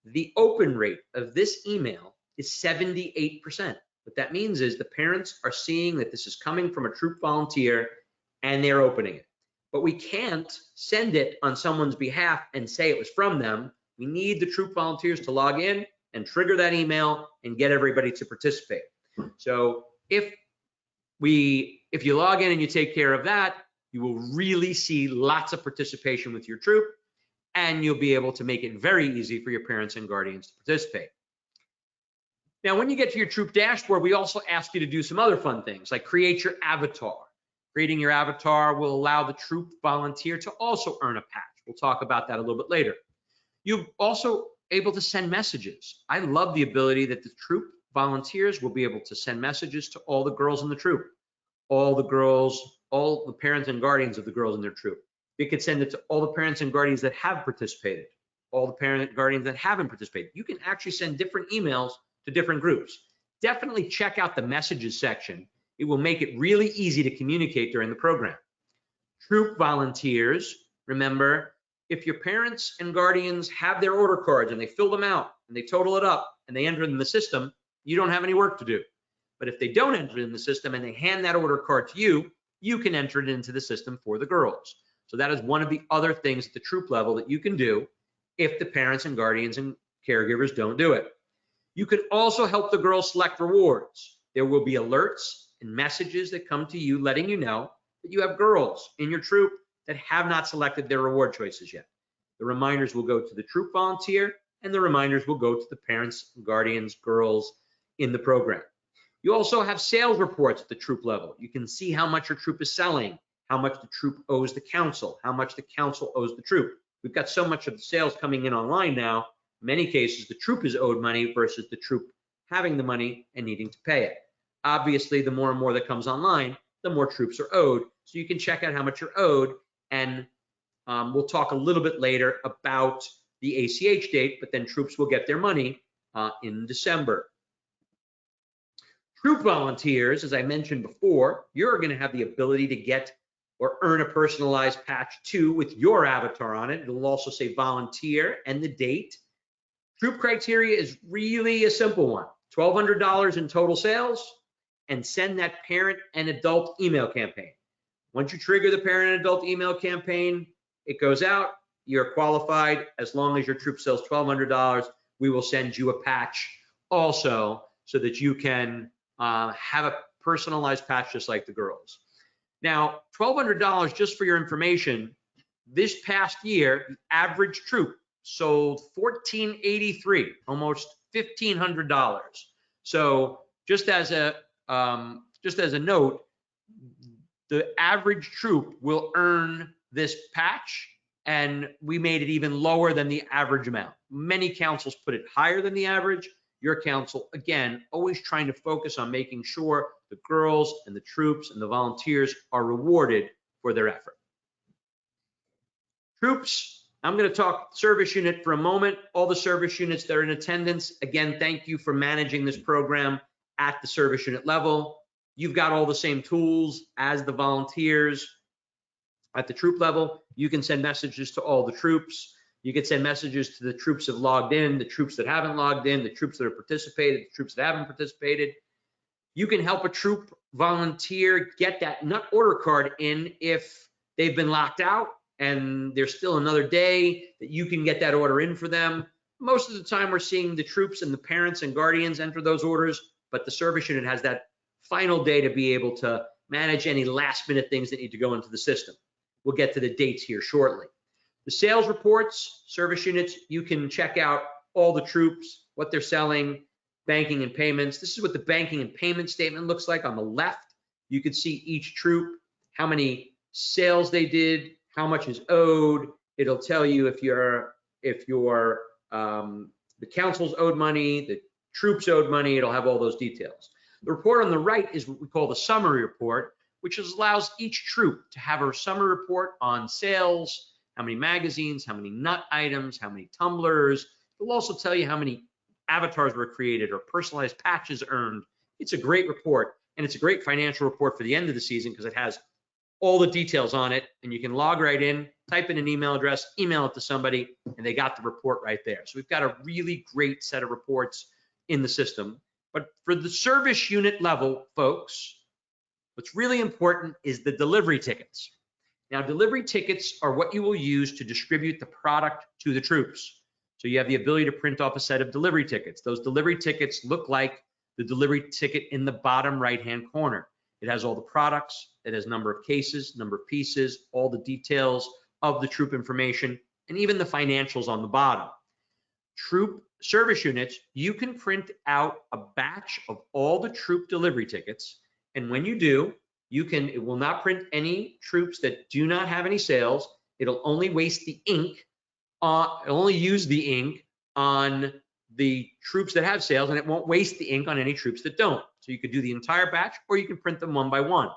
The open rate of this email is 78%. What that means is the parents are seeing that this is coming from a troop volunteer and they're opening it. But we can't send it on someone's behalf and say it was from them. We need the troop volunteers to log in and trigger that email and get everybody to participate. So if you log in and you take care of that, you will really see lots of participation with your troop, and you'll be able to make it very easy for your parents and guardians to participate. Now, when you get to your troop dashboard, we also ask you to do some other fun things, like create your avatar. Creating your avatar will allow the troop volunteer to also earn a patch. We'll talk about that a little bit later. You're also able to send messages. I love the ability that the troop volunteers will be able to send messages to all the girls in the troop, all the parents and guardians of the girls in their troop. You could send it to all the parents and guardians that have participated, all the parent and guardians that haven't participated. You can actually send different emails to different groups. Definitely check out the messages section. It will make it really easy to communicate during the program. Troop volunteers, remember, if your parents and guardians have their order cards and they fill them out and they total it up and they enter it in the system, you don't have any work to do. But if they don't enter it in the system and they hand that order card to you, you can enter it into the system for the girls. So that is one of the other things at the troop level that you can do if the parents and guardians and caregivers don't do it. You can also help the girls select rewards. There will be alerts and messages that come to you letting you know that you have girls in your troop that have not selected their reward choices yet. The reminders will go to the troop volunteer, and the reminders will go to the parents, guardians, girls in the program. You also have sales reports at the troop level. You can see how much your troop is selling, how much the troop owes the council, how much the council owes the troop. We've got so much of the sales coming in online now. In many cases, the troop is owed money versus the troop having the money and needing to pay it. Obviously, the more and more that comes online, the more troops are owed. So you can check out how much you're owed, and we'll talk a little bit later about the ACH date, but then troops will get their money in December. Troop volunteers, as I mentioned before, you're going to have the ability to get or earn a personalized patch too with your avatar on it. It'll also say volunteer and the date. Troop criteria is really a simple one. $1,200 in total sales, and send that parent and adult email campaign. Once you trigger the parent and adult email campaign, it goes out, you're qualified. As long as your troop sells $1,200, we will send you a patch also so that you can have a personalized patch just like the girls. Now, $1,200, just for your information, this past year, the average troop sold $1,483, almost $1,500. So just as a note, the average troop will earn this patch, and we made it even lower than the average amount. Many councils put it higher than the average. Your council, again, always trying to focus on making sure the girls and the troops and the volunteers are rewarded for their effort. Troops, I'm going to talk service unit for a moment. All the service units that are in attendance, again, thank you for managing this program at the service unit level. You've got all the same tools as the volunteers at the troop level. You can send messages to all the troops. You can send messages to the troops that have logged in, the troops that haven't logged in, the troops that have participated, the troops that haven't participated. You can help a troop volunteer get that nut order card in if they've been locked out and there's still another day that you can get that order in for them. Most of the time we're seeing the troops and the parents and guardians enter those orders, but the service unit has that final day to be able to manage any last minute things that need to go into the system. We'll get to the dates here shortly. The sales reports, service units, you can check out all the troops, what they're selling, banking and payments. This is what the banking and payment statement looks like on the left. You can see each troop, how many sales they did, how much is owed. It'll tell you if the council's owed money, the troops owed money. It'll have all those details. The report on the right is what we call the summary report, which allows each troop to have a summary report on sales, how many magazines, how many nut items, how many tumblers. It'll also tell you how many avatars were created or personalized patches earned. It's a great report, and it's a great financial report for the end of the season because it has all the details on it, and you can log right in, type in an email address, email it to somebody, and they got the report right there. So we've got a really great set of reports in the system. But for the service unit level, folks, what's really important is the delivery tickets. Now, delivery tickets are what you will use to distribute the product to the troops. So you have the ability to print off a set of delivery tickets. Those delivery tickets look like the delivery ticket in the bottom right-hand corner. It has all the products, it has number of cases, number of pieces, all the details of the troop information, and even the financials on the bottom. Troop service units, you can print out a batch of all the troop delivery tickets, and when you do, it will not print any troops that do not have any sales. It'll only waste the ink, it'll only use the ink on the troops that have sales, and it won't waste the ink on any troops that don't. So you could do the entire batch, or you can print them one by one.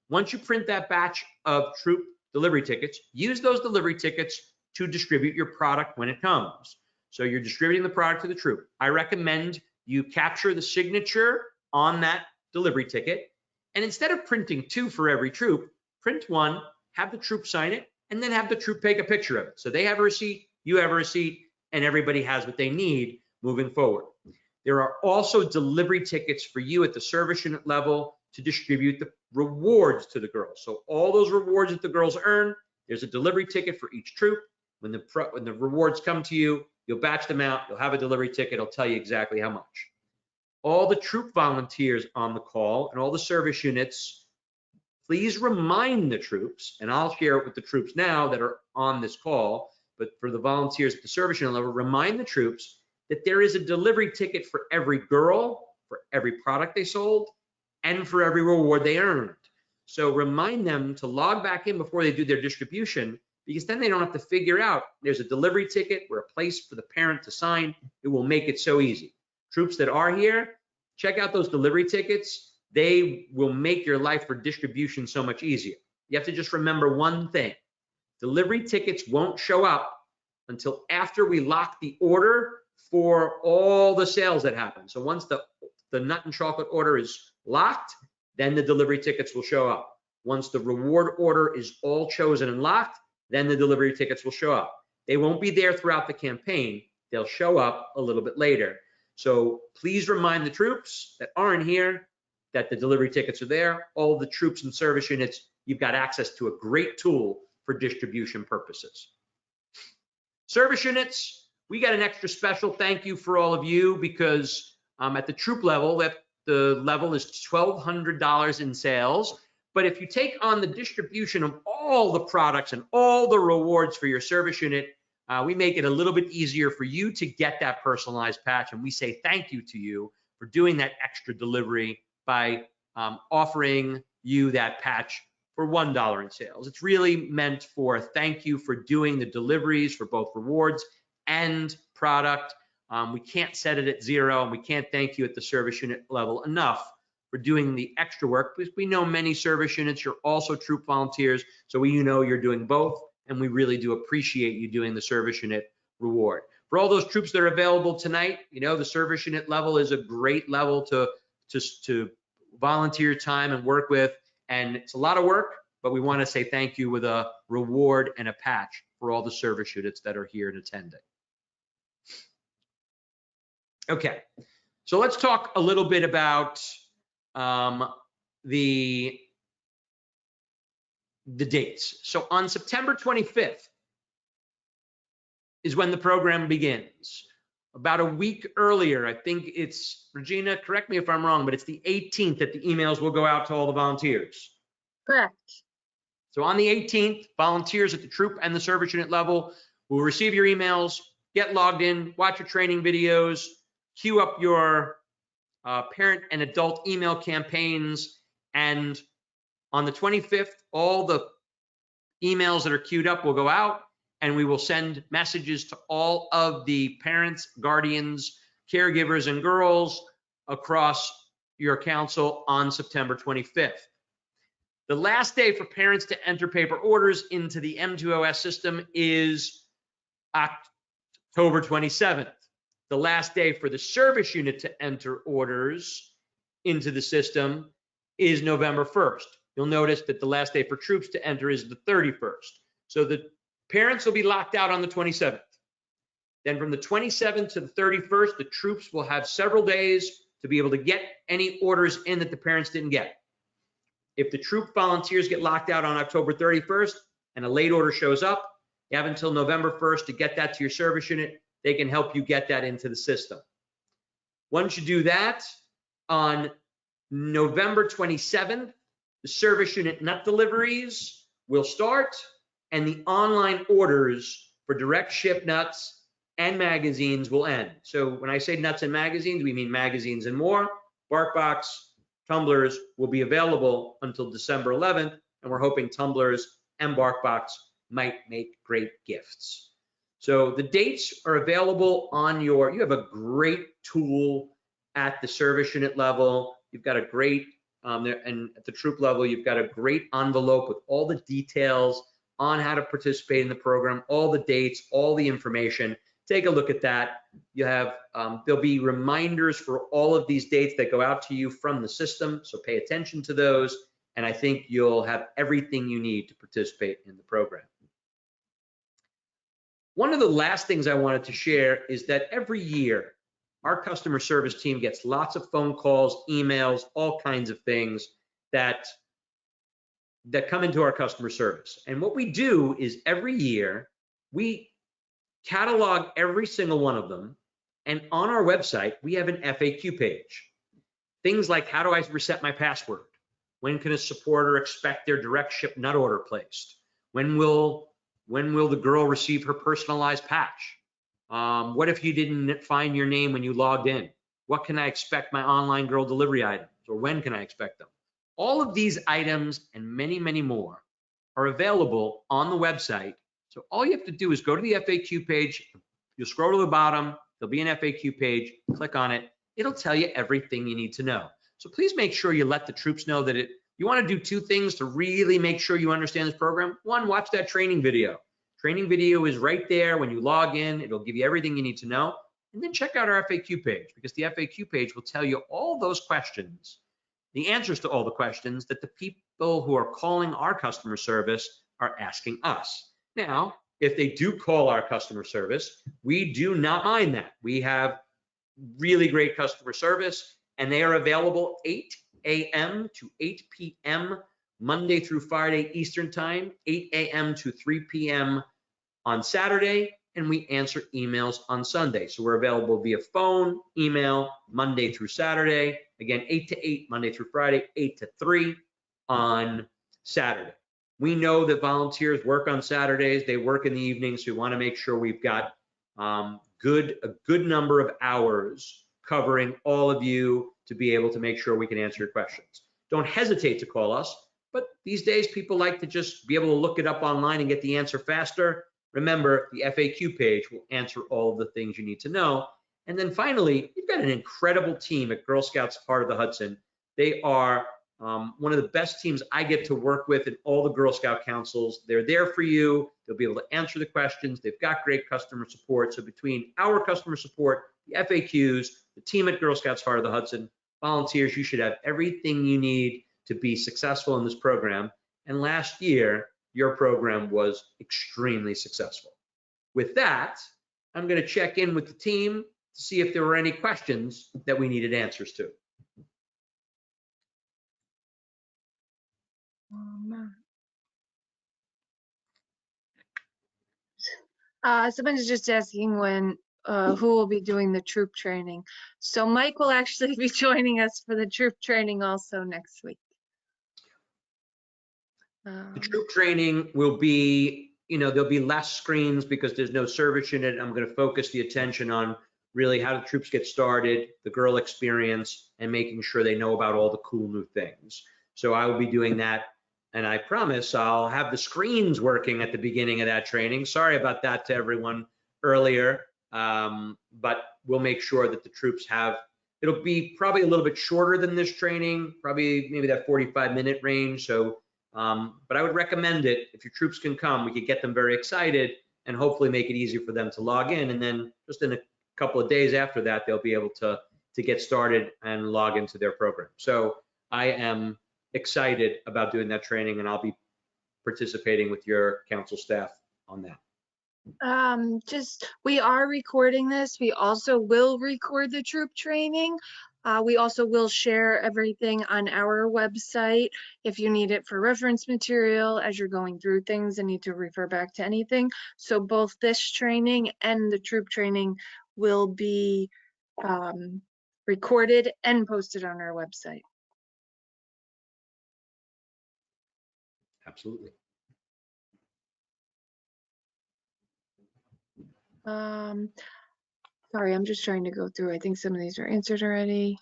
Once you print that batch of troop delivery tickets, use those delivery tickets to distribute your product when it comes. So you're distributing the product to the troop. I recommend you capture the signature on that delivery ticket, and instead of printing two for every troop, print one, have the troop sign it, and then have the troop take a picture of it. So they have a receipt, you have a receipt, and everybody has what they need moving forward. There are also delivery tickets for you at the service unit level to distribute the rewards to the girls. So all those rewards that the girls earn, there's a delivery ticket for each troop. When the rewards come to you, you'll batch them out, you'll have a delivery ticket, it'll tell you exactly how much. All the troop volunteers on the call and all the service units, please remind the troops, and I'll share it with the troops now that are on this call, but for the volunteers at the service unit level, remind the troops that there is a delivery ticket for every girl, for every product they sold, and for every reward they earned. So remind them to log back in before they do their distribution, because then they don't have to figure out there's a delivery ticket or a place for the parent to sign. It will make it so easy. Troops that are here, check out those delivery tickets. They will make your life for distribution so much easier. You have to just remember one thing. Delivery tickets won't show up until after we lock the order for all the sales that happen. So once the nut and chocolate order is locked, then the delivery tickets will show up. Once the reward order is all chosen and locked, then the delivery tickets will show up. They won't be there throughout the campaign. They'll show up a little bit later. So please remind the troops that aren't here that the delivery tickets are there. All the troops and service units, you've got access to a great tool for distribution purposes. Service units, we got an extra special thank you for all of you because at the troop level, the level is $1,200 in sales. But if you take on the distribution of all the products and all the rewards for your service unit, we make it a little bit easier for you to get that personalized patch. And we say thank you to you for doing that extra delivery by offering you that patch for $1 in sales. It's really meant for a thank you for doing the deliveries for both rewards and product. We can't set it at 0, and we can't thank you at the service unit level enough for doing the extra work, because we know many service units, you're also troop volunteers, so you're doing both, and we really do appreciate you doing the service unit reward. For all those troops that are available tonight, the service unit level is a great level to volunteer time and work with, and it's a lot of work, but we want to say thank you with a reward and a patch for all the service units that are here and attending. Okay, so let's talk a little bit about the dates. So on September 25th is when the program begins. About a week earlier, I think it's, Regina, correct me if I'm wrong, but it's the 18th that the emails will go out to all the volunteers. Correct. So on the 18th, volunteers at the troop and the service unit level will receive your emails, get logged in, watch your training videos, queue up your parent and adult email campaigns, and on the 25th, all the emails that are queued up will go out, and we will send messages to all of the parents, guardians, caregivers, and girls across your council on September 25th. The last day for parents to enter paper orders into the M2OS system is October 27th. The last day for the service unit to enter orders into the system is November 1st. You'll notice that the last day for troops to enter is the 31st. So the parents will be locked out on the 27th. Then from the 27th to the 31st, the troops will have several days to be able to get any orders in that the parents didn't get. If the troop volunteers get locked out on October 31st and a late order shows up, you have until November 1st to get that to your service unit. They can help you get that into the system. Once you do that, on November 27th, the service unit nut deliveries will start, and the online orders for direct ship nuts and magazines will end. So when I say nuts and magazines, we mean magazines and more. BarkBox tumblers will be available until December 11th, and we're hoping tumblers and BarkBox might make great gifts. So the dates are available on you have a great tool at the service unit level. You've got a great, and at the troop level, you've got a great envelope with all the details on how to participate in the program, all the dates, all the information. Take a look at that. You have, there'll be reminders for all of these dates that go out to you from the system, so pay attention to those, and I think you'll have everything you need to participate in the program. One of the last things I wanted to share is that every year, our customer service team gets lots of phone calls, emails, all kinds of things that come into our customer service. And what we do is every year, we catalog every single one of them. And on our website, we have an FAQ page. Things like, how do I reset my password? When can a supporter expect their direct ship nut order placed? When will the girl receive her personalized patch? What if you didn't find your name when you logged in? What can I expect my online girl delivery items, or when can I expect them? All of these items and many, many more are available on the website. So all you have to do is go to the FAQ page. You'll scroll to the bottom. There'll be an FAQ page. Click on it. It'll tell you everything you need to know. So please make sure you let the troops know that you want to do two things to really make sure you understand this program. One, watch that training video. Training video is right there. When you log in, it'll give you everything you need to know. And then check out our FAQ page, because the FAQ page will tell you all those questions, the answers to all the questions that the people who are calling our customer service are asking us. Now, if they do call our customer service, we do not mind that. We have really great customer service, and they are available 8 a.m. to 8 p.m. Monday through Friday Eastern Time, 8 a.m. to 3 p.m. on Saturday, and we answer emails on Sunday. So we're available via phone, email, Monday through Saturday. Again, 8 to 8, Monday through Friday, 8 to 3 on Saturday. We know that volunteers work on Saturdays. They work in the evenings, so we want to make sure we've got a good number of hours covering all of you to be able to make sure we can answer your questions. Don't hesitate to call us, but these days people like to just be able to look it up online and get the answer faster. Remember, the FAQ page will answer all of the things you need to know. And then finally, you've got an incredible team at Girl Scouts Heart of the Hudson. They are one of the best teams I get to work with in all the Girl Scout councils. They're there for you. They'll be able to answer the questions. They've got great customer support. So between our customer support, the FAQs, the team at Girl Scouts Heart of the Hudson, volunteers, you should have everything you need to be successful in this program. And last year, your program was extremely successful. With that, I'm going to check in with the team to see if there were any questions that we needed answers to. Someone's just asking who will be doing the troop training. So Mike will actually be joining us for the troop training also next week. The troop training will be, there'll be less screens because there's no service unit. I'm going to focus the attention on really how the troops get started, the girl experience, and making sure they know about all the cool new things. So I will be doing that. And I promise I'll have the screens working at the beginning of that training. Sorry about that to everyone earlier, but we'll make sure that the troops it'll be probably a little bit shorter than this training, probably maybe that 45-minute range. So, but I would recommend it. If your troops can come, we could get them very excited and hopefully make it easy for them to log in. And then just in a couple of days after that, they'll be able to get started and log into their program. So I am excited about doing that training, and I'll be participating with your council staff on that. We are recording this. We also will record the troop training. We also will share everything on our website if you need it for reference material as you're going through things and need to refer back to anything. So both this training and the troop training will be recorded and posted on our website. Absolutely. Sorry, I'm just trying to go through. I think some of these are answered already.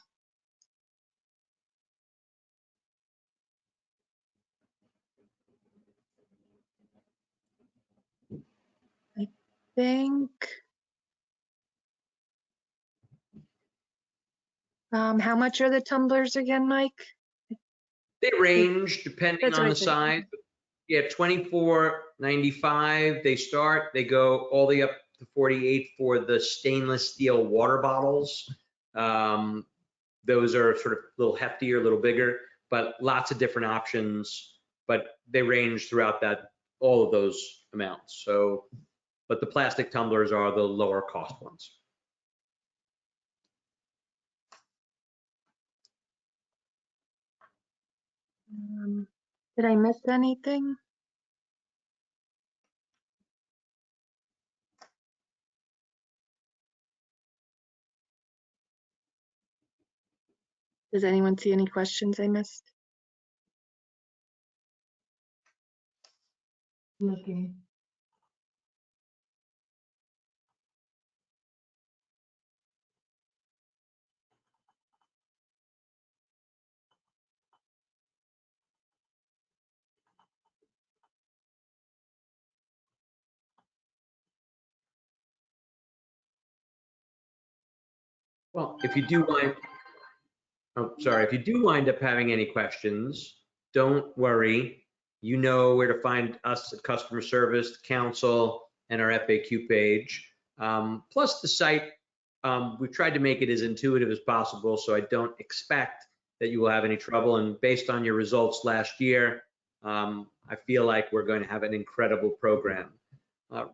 I think. How much are the tumblers again, Mike? They range depending on the size. Yeah, $24.95 they start. They go all the way up to $48 for the stainless steel water bottles. Those are sort of a little heftier, a little bigger, but lots of different options. But they range throughout all of those amounts. So, but the plastic tumblers are the lower cost ones. Did I miss anything? Does anyone see any questions I missed? Looking. Well, if you do wind up having any questions, don't worry. You know where to find us at customer service, council, and our FAQ page. Plus the site, we've tried to make it as intuitive as possible, so I don't expect that you will have any trouble. And based on your results last year, I feel like we're going to have an incredible program.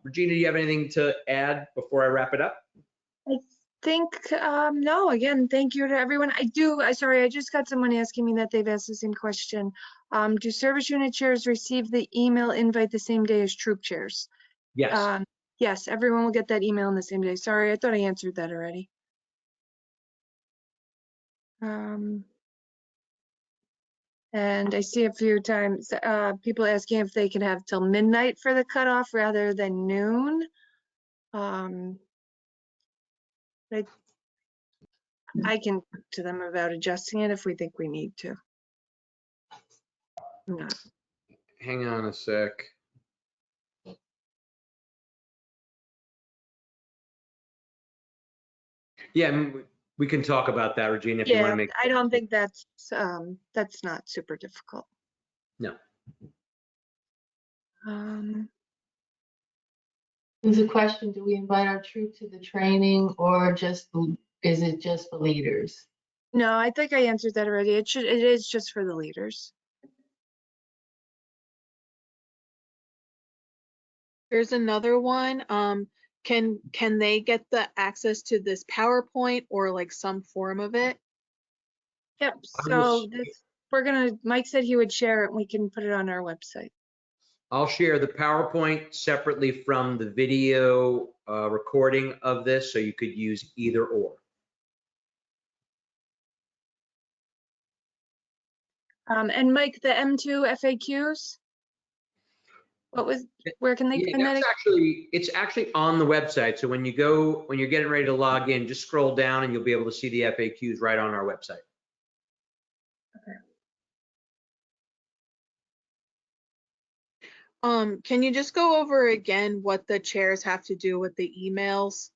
Regina, do you have anything to add before I wrap it up? I think, no, again, thank you to everyone. Sorry, I just got someone asking me that they've asked the same question. Do service unit chairs receive the email invite the same day as troop chairs? Yes. Yes, everyone will get that email on the same day. Sorry, I thought I answered that already. And I see a few times people asking if they can have till midnight for the cutoff rather than noon. I can talk to them about adjusting it if we think we need to. No. Hang on a sec. Yeah, we can talk about that, Regina, if you want to make. I don't think that's not super difficult. No. There's a question, do we invite our troop to the training or is it just for leaders? No, I think I answered that already. It is just for the leaders. Here's another one. Can they get the access to this PowerPoint or like some form of it? Yep, I will so this, Mike said he would share it and we can put it on our website. I'll share the PowerPoint separately from the video recording of this, so you could use either or. And Mike, the M2 FAQs? Where can they Yeah, find that? it's actually on the website. So when you're getting ready to log in, just scroll down and you'll be able to see the FAQs right on our website. Can you just go over again what the chairs have to do with the emails?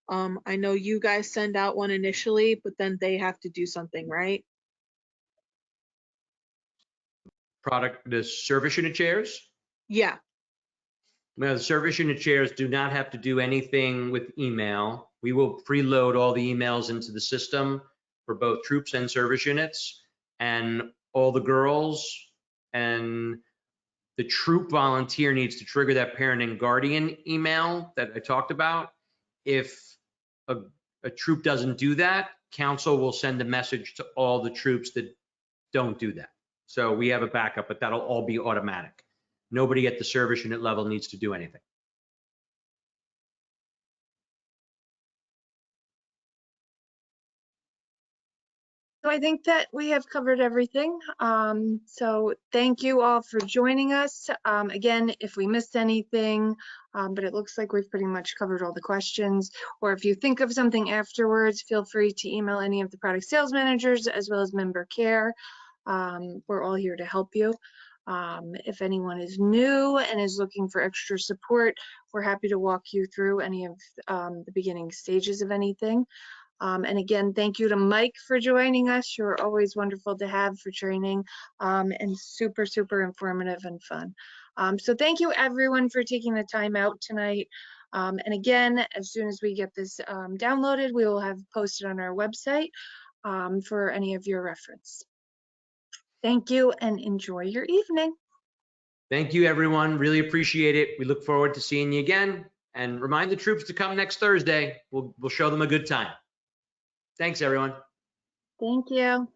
I know you guys send out one initially, but then they have to do something, right? The service unit chairs. Yeah. Now, the service unit chairs do not have to do anything with email. We will preload all the emails into the system for both troops and service units, and all the girls and the troop volunteer needs to trigger that parent and guardian email that I talked about. If a troop doesn't do that, council will send a message to all the troops that don't do that. So we have a backup, but that'll all be automatic. Nobody at the service unit level needs to do anything. So I think that we have covered everything. So thank you all for joining us. Again, if we missed anything, but it looks like we've pretty much covered all the questions, or if you think of something afterwards, feel free to email any of the product sales managers as well as member care. We're all here to help you. If anyone is new and is looking for extra support, we're happy to walk you through any of the beginning stages of anything. And again, thank you to Mike for joining us. You're always wonderful to have for training, and super, super informative and fun. So thank you everyone for taking the time out tonight. And again, as soon as we get this downloaded, we will have posted on our website for any of your reference. Thank you and enjoy your evening. Thank you, everyone. Really appreciate it. We look forward to seeing you again. And remind the troops to come next Thursday. We'll show them a good time. Thanks, everyone. Thank you.